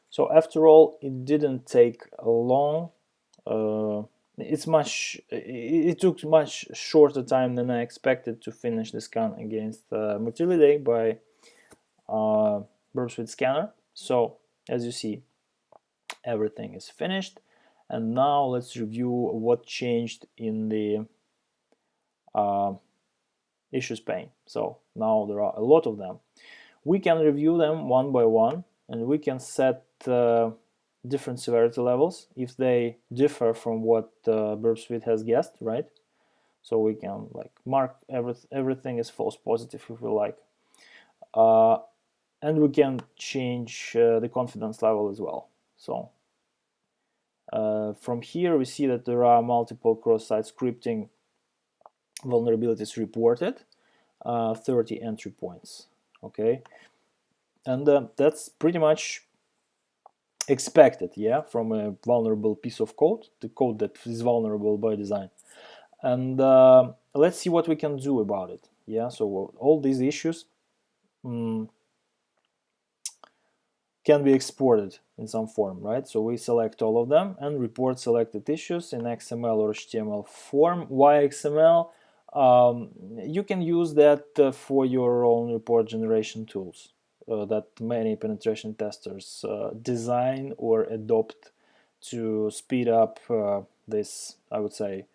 So after all, it didn't take long. It took much shorter time than I expected to finish the scan against Matilde by Burp Suite Scanner. So as you see, everything is finished, and now let's review what changed in the issues pane. So now there are a lot of them. We can review them one by one, and we can set different severity levels if they differ from what Burp Suite has guessed, right? So we can like mark everything as false positive if we like. And we can change the confidence level as well. So from here we see that there are multiple cross-site scripting vulnerabilities reported, 30 entry points. Okay, and that's pretty much expected, yeah, from a vulnerable piece of code, the code that is vulnerable by design. And let's see what we can do about it. Yeah, so all these issues can be exported in some form, right? So we select all of them and report selected issues in XML or HTML form. Why XML? You can use that for your own report generation tools that many penetration testers design or adopt to speed up this, I would say,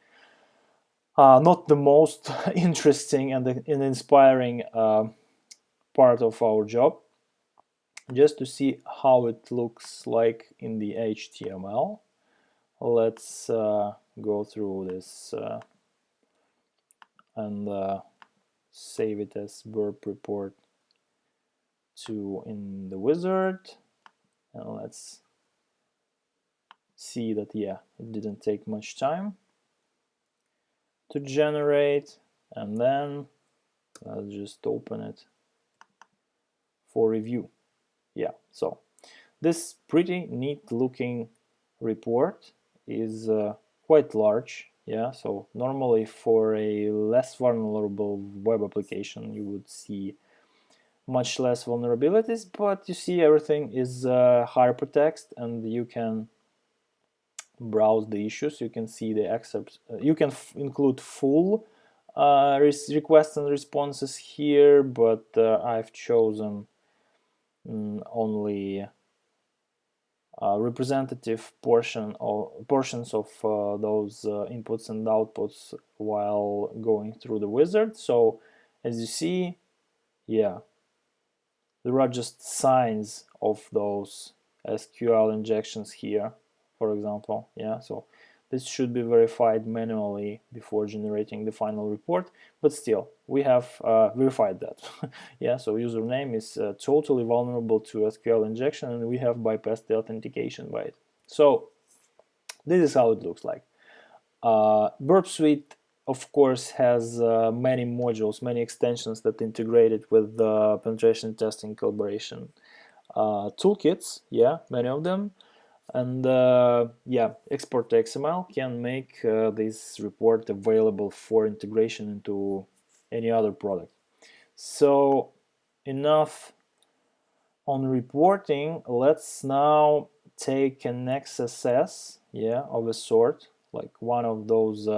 not the most interesting and inspiring part of our job. Just to see how it looks like in the HTML, let's go through this and save it as burp report 2 in the wizard, and let's see that, yeah, it didn't take much time to generate. And then I'll just open it for review. Yeah, so this pretty neat looking report is quite large. Yeah, so normally for a less vulnerable web application you would see much less vulnerabilities, but you see everything is hypertext, and you can browse the issues. You can see the excerpts. You can include full requests and responses here, but I've chosen only representative portions of those inputs and outputs while going through the wizard. So as you see, yeah, there are just signs of those SQL injections here, for example. Yeah, so this should be verified manually before generating the final report, but still, we have verified that. Yeah, so username is totally vulnerable to SQL injection, and we have bypassed the authentication by it. So this is how it looks like. Burp Suite, of course, has many modules, many extensions that integrate it with the penetration testing collaboration toolkits. Yeah, many of them. And yeah, export to XML can make this report available for integration into any other product. So enough on reporting. Let's now take an XSS, yeah, of a sort, like one of those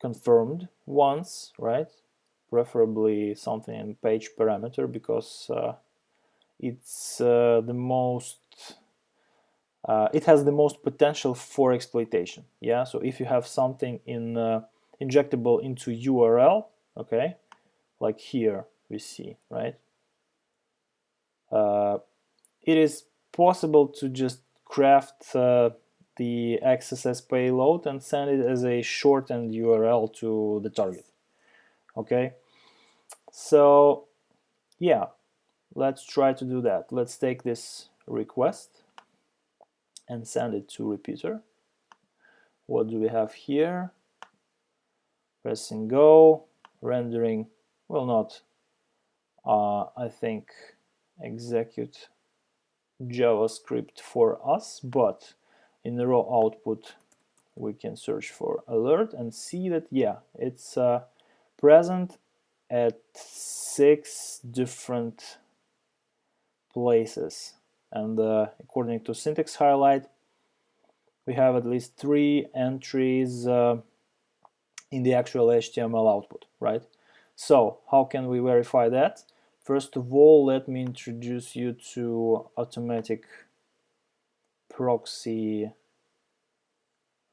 confirmed ones, right? Preferably something in page parameter, because it's the most it has the most potential for exploitation. Yeah, so if you have something in injectable into URL, okay, like here we see, right, it is possible to just craft the XSS payload and send it as a shortened URL to the target. Okay, so yeah, let's try to do that. Let's take this request and send it to repeater. What do we have here? Pressing go, rendering will not, I think, execute JavaScript for us, but in the raw output we can search for alert and see that, yeah, it's present at 6 different places, and according to syntax highlight, we have at least 3 entries in the actual HTML output, right? So how can we verify that? First of all, let me introduce you to automatic proxy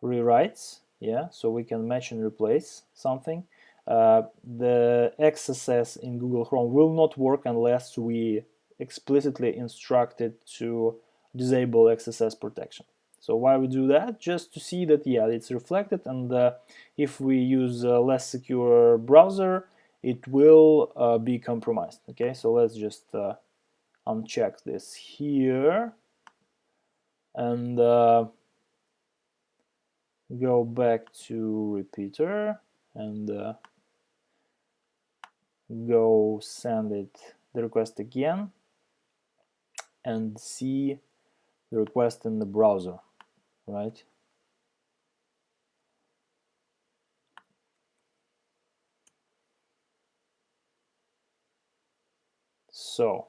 rewrites. Yeah, so we can match and replace something. The XSS in Google Chrome will not work unless we explicitly instruct it to disable XSS protection. So why we do that? Just to see that, yeah, it's reflected, and if we use a less secure browser, it will be compromised. Okay, so let's just uncheck this here and go back to repeater and go send it the request again and see the request in the browser, right? So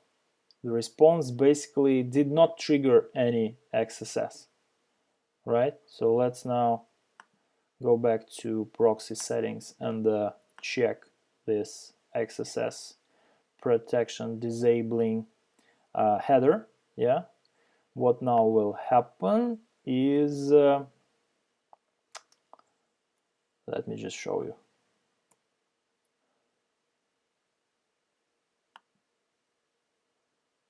the response basically did not trigger any XSS, right? So let's now go back to proxy settings and check this XSS protection disabling header. Yeah, what now will happen is let me just show you.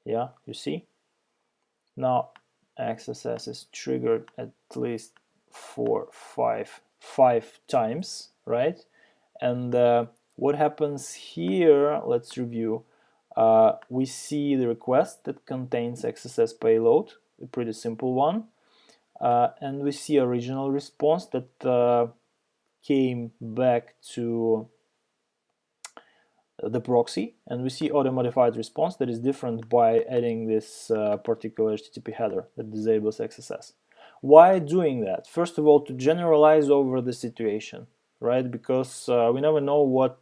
Yeah, you see now XSS is triggered at least five times, right? And what happens here, let's review. We see the request that contains XSS payload, a pretty simple one, and we see original response that came back to the proxy, and we see auto-modified response that is different by adding this particular HTTP header that disables XSS. Why doing that? First of all, to generalize over the situation, right? Because we never know what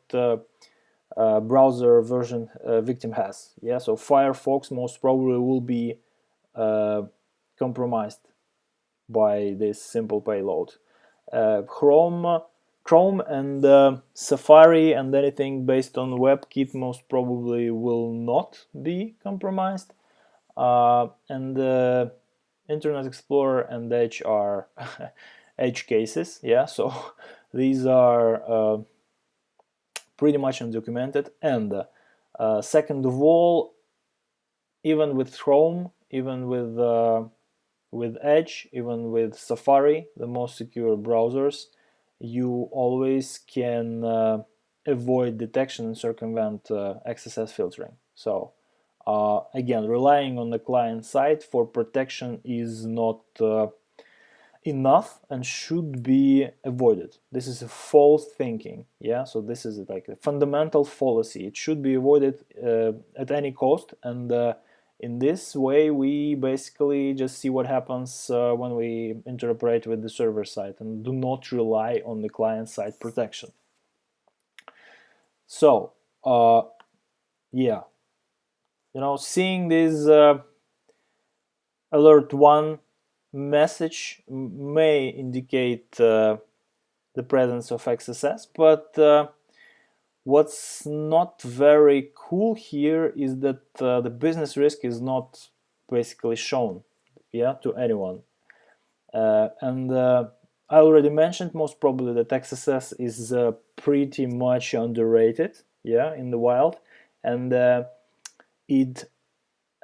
browser version victim has. Yeah, so Firefox most probably will be compromised by this simple payload. Chrome and Safari and anything based on WebKit most probably will not be compromised. And Internet Explorer and Edge are edge cases. Yeah, so these are pretty much undocumented. And second of all, even with Chrome, even with Edge, even with Safari, the most secure browsers, you always can avoid detection and circumvent XSS filtering. So again, relying on the client side for protection is not enough and should be avoided. This is a false thinking. Yeah, so this is like a fundamental fallacy. It should be avoided at any cost, and in this way we basically just see what happens when we interoperate with the server side and do not rely on the client side protection. So yeah, you know, seeing this alert 1 message may indicate the presence of XSS, but what's not very cool here is that the business risk is not basically shown, yeah, to anyone. And I already mentioned most probably that XSS is pretty much underrated, yeah, in the wild, and it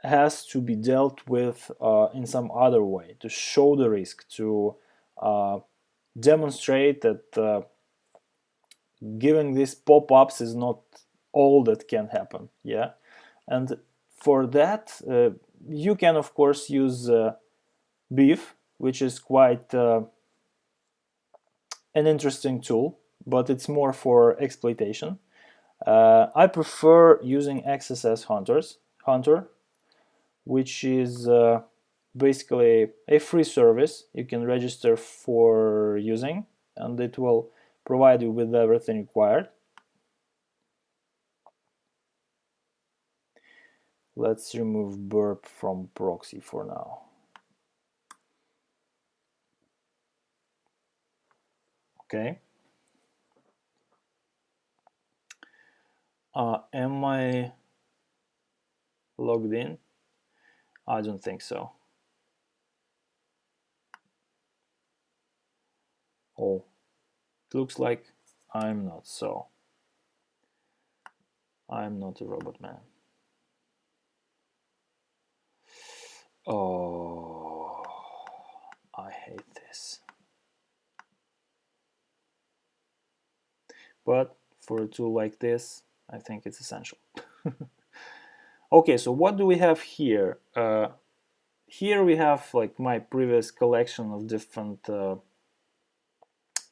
has to be dealt with in some other way to show the risk, to demonstrate that giving these pop-ups is not all that can happen. Yeah, and for that you can of course use Beef, which is quite an interesting tool, but it's more for exploitation. I prefer using XSS Hunter, which is basically a free service you can register for using, and it will provide you with everything required. Let's remove burp from proxy for now. Okay. Am I logged in? I don't think so. Oh, it looks like I'm not, so I'm not a robot man. Oh, I hate this. But for a tool like this, I think it's essential. Okay, so what do we have here? Here we have like my previous collection of different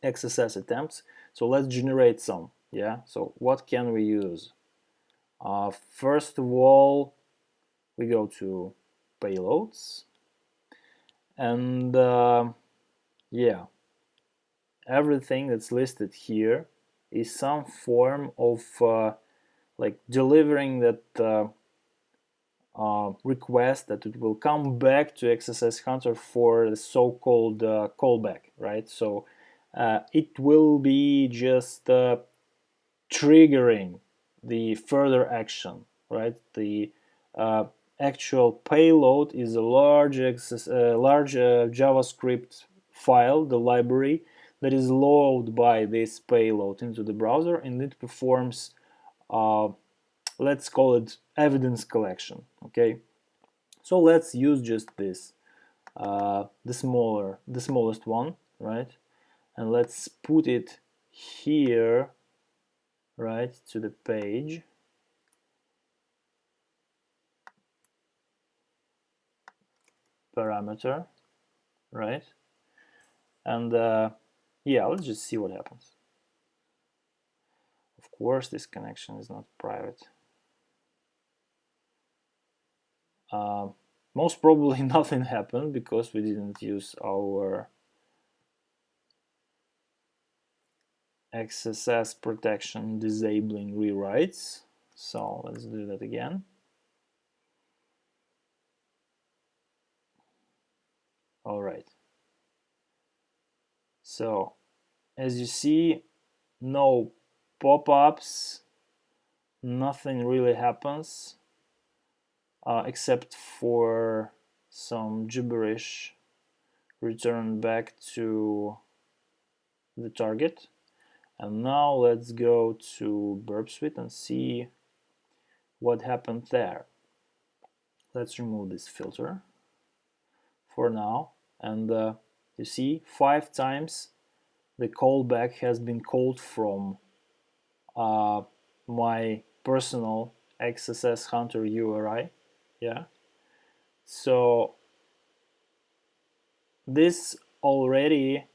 XSS attempts. So let's generate some. Yeah. So what can we use? First of all, we go to payloads, and yeah, everything that's listed here is some form of like delivering that request that it will come back to XSS Hunter for the so-called callback, right? So it will be just triggering the further action, right? The actual payload is a large JavaScript file, the library that is loaded by this payload into the browser, and it performs, let's call it evidence collection. Okay, so let's use just this, the smallest one, right? And let's put it here, right, to the page. Parameter, right? And yeah, let's just see what happens. Of course, this connection is not private. Most probably nothing happened because we didn't use our XSS protection disabling rewrites. So let's do that again. All right. So as you see, no pop-ups, nothing really happens except for some gibberish returned back to the target. And now let's go to Burp Suite and see what happened there. Let's remove this filter for now, and you see 5 times the callback has been called from my personal XSS Hunter URI. Yeah, so this already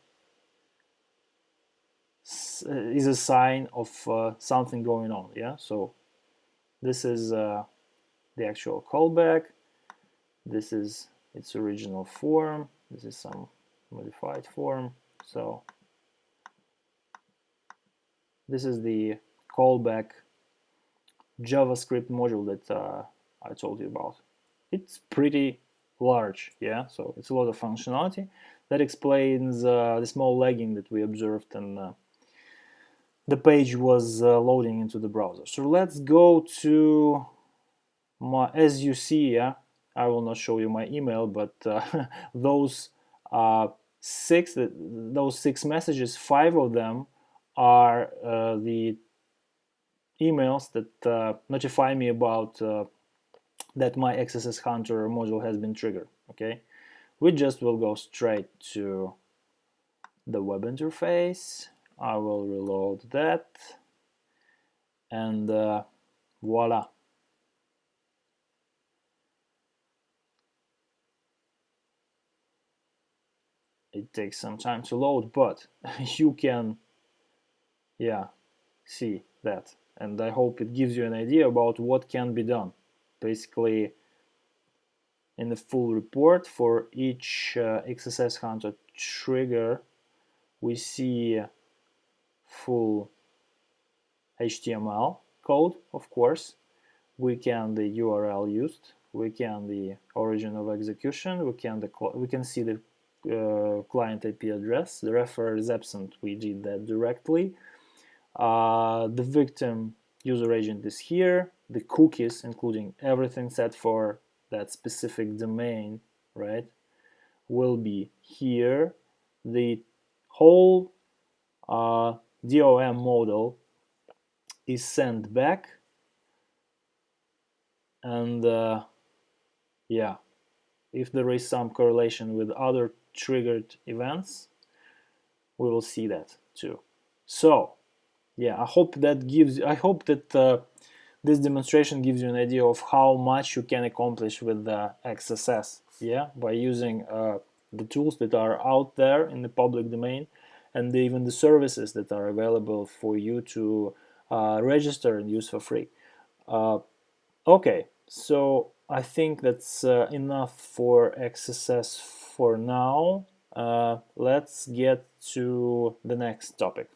is a sign of something going on. Yeah, so this is the actual callback. This is its original form. This is some modified form. So this is the callback JavaScript module that I told you about. It's pretty large, yeah, so it's a lot of functionality. That explains the small lagging that we observed, and the page was loading into the browser. So let's go to my, as you see, yeah, I will not show you my email, but those those 6 messages, 5 of them are the emails that notify me about that my XSS Hunter module has been triggered. Okay, we just will go straight to the web interface. I will reload that, and voila. It takes some time to load, but you can, yeah, see that, and I hope it gives you an idea about what can be done. Basically, in the full report for each XSS Hunter trigger, we see full HTML code, of course, we can the URL used, we can the origin of execution, we can see the client IP address. The referer is absent, we did that directly. The victim user agent is here. The cookies, including everything set for that specific domain, right, will be here. The whole DOM model is sent back, and yeah, if there is some correlation with other triggered events, we will see that too. So yeah, I hope that this demonstration gives you an idea of how much you can accomplish with the XSS, yeah, by using the tools that are out there in the public domain, and even the services that are available for you to register and use for free. Okay, so I think that's enough for XSS for now. Let's get to the next topic.